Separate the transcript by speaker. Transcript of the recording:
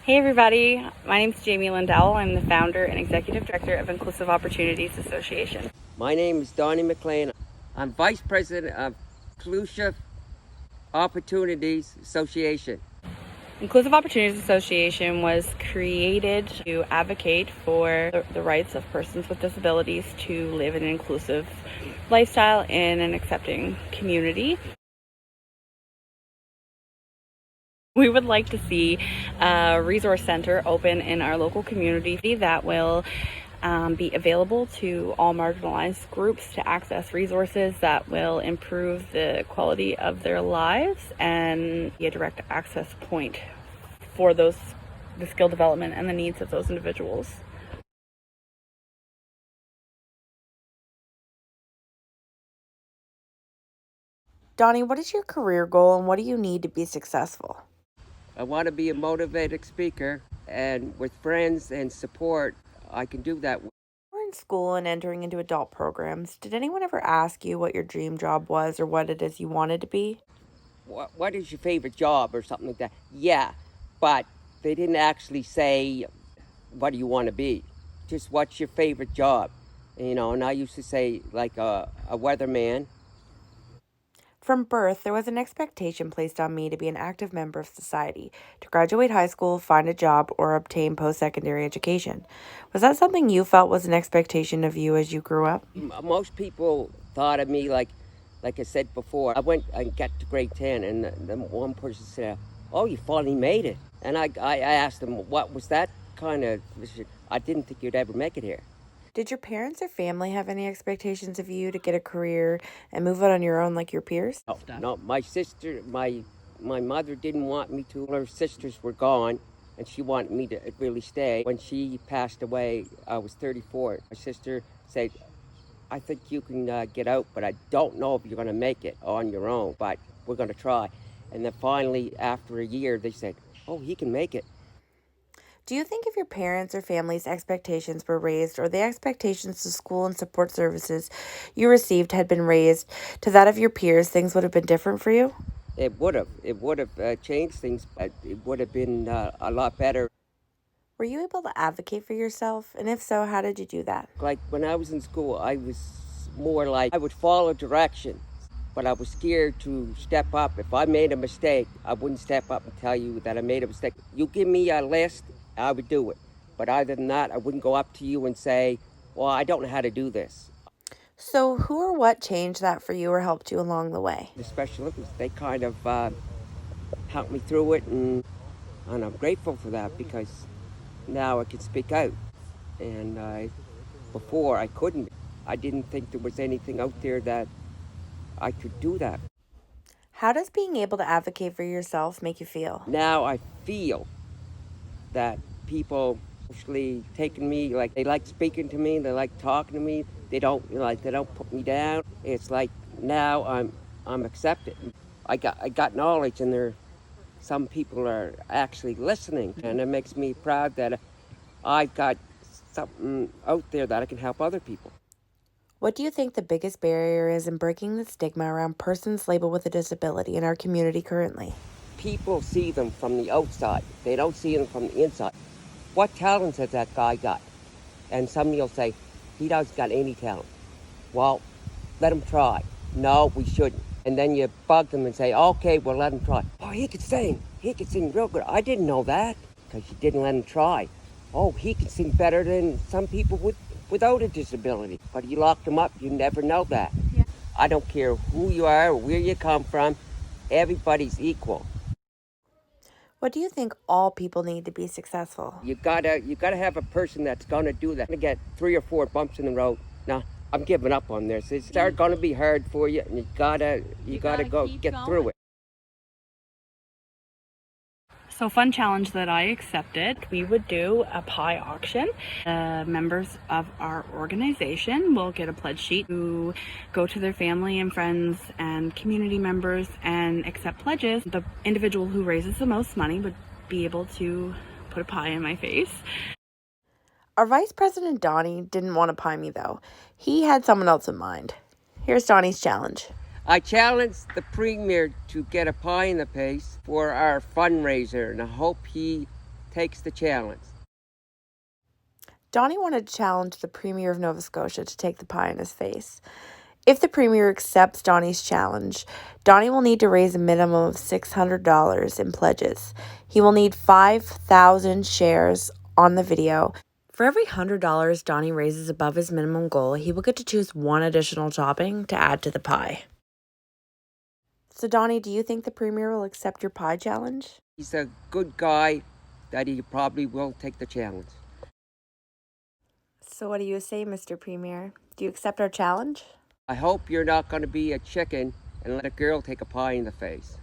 Speaker 1: Hey everybody, my name is Jamie Lindell. I'm the founder and executive director of Inclusive Opportunities Association.
Speaker 2: My name is Donnie Maclean. I'm Vice President of Inclusive Opportunities Association.
Speaker 1: Inclusive Opportunities Association was created to advocate for the rights of persons with disabilities to live an inclusive lifestyle in an accepting community. We would like to see a resource center open in our local community that will be available to all marginalized groups to access resources that will improve the quality of their lives and be a direct access point for the skill development and the needs of those individuals.
Speaker 3: Donnie, what is your career goal and what do you need to be successful?
Speaker 2: I want to be a motivated speaker, and with friends and support, I can do that.
Speaker 3: We're in school and entering into adult programs. Did anyone ever ask you what your dream job was or what it is you wanted to be?
Speaker 2: What is your favorite job or something like that? Yeah, but they didn't actually say, what do you want to be? Just what's your favorite job? And I used to say, like a weatherman.
Speaker 3: From birth, there was an expectation placed on me to be an active member of society, to graduate high school, find a job, or obtain post-secondary education. Was that something you felt was an expectation of you as you grew up?
Speaker 2: Most people thought of me like I said before. I went and got to grade 10, and the one person said, "Oh, you finally made it." And I asked them, what was that kind of, I didn't think you'd ever make it here.
Speaker 3: Did your parents or family have any expectations of you to get a career and move out on your own like your peers?
Speaker 2: No, my sister, my mother didn't want me to. Her sisters were gone, and she wanted me to really stay. When she passed away, I was 34. My sister said, I think you can get out, but I don't know if you're going to make it on your own, but we're going to try. And then finally, after a year, they said, oh, he can make it.
Speaker 3: Do you think if your parents' or family's expectations were raised, or the expectations to school and support services you received had been raised to that of your peers, things would have been different for you?
Speaker 2: It would have. It would have changed things, but it would have been a lot better.
Speaker 3: Were you able to advocate for yourself? And if so, how did you do that?
Speaker 2: Like when I was in school, I was more like I would follow directions, but I was scared to step up. If I made a mistake, I wouldn't step up and tell you that I made a mistake. You give me a list, I would do it. But other than that, I wouldn't go up to you and say, well, I don't know how to do this.
Speaker 3: So, who or what changed that for you or helped you along the way?
Speaker 2: The Special Olympics, they kind of helped me through it, and I'm grateful for that because now I can speak out. And before I couldn't. I didn't think there was anything out there that I could do that.
Speaker 3: How does being able to advocate for yourself make you feel?
Speaker 2: Now I feel that people actually taking me, like they like speaking to me, they like talking to me. They don't put me down. It's like now I'm accepted. I got knowledge, and some people are actually listening, and it makes me proud that I've got something out there that I can help other people.
Speaker 3: What do you think the biggest barrier is in breaking the stigma around persons labeled with a disability in our community currently?
Speaker 2: People see them from the outside. They don't see them from the inside. What talents has that guy got? And somebody will say, he doesn't got any talent. Well, let him try. No, we shouldn't. And then you bug them and say, okay, well, let him try. Oh, he could sing. He could sing real good. I didn't know that because you didn't let him try. Oh, he could sing better than some people without a disability. But you locked him up. You never know that. Yeah. I don't care who you are or where you come from. Everybody's equal.
Speaker 3: What do you think all people need to be successful?
Speaker 2: You gotta have a person that's gonna do that. Gonna get 3 or 4 bumps in the road. Now, I'm giving up on this. It's gonna be hard for you, and you gotta go get through it.
Speaker 1: So fun challenge that I accepted, we would do a pie auction. Members of our organization will get a pledge sheet to go to their family and friends and community members and accept pledges. The individual who raises the most money would be able to put a pie in my face.
Speaker 3: Our Vice President Donnie didn't want to pie me though. He had someone else in mind. Here's Donnie's challenge.
Speaker 2: I challenged the Premier to get a pie in the face for our fundraiser, and I hope he takes the challenge.
Speaker 3: Donnie wanted to challenge the Premier of Nova Scotia to take the pie in his face. If the Premier accepts Donnie's challenge, Donnie will need to raise a minimum of $600 in pledges. He will need 5,000 shares on the video. For every $100 Donnie raises above his minimum goal, he will get to choose one additional topping to add to the pie. So, Donnie, do you think the Premier will accept your pie challenge?
Speaker 2: He's a good guy that he probably will take the challenge.
Speaker 3: So, what do you say, Mr. Premier? Do you accept our challenge?
Speaker 2: I hope you're not going to be a chicken and let a girl take a pie in the face.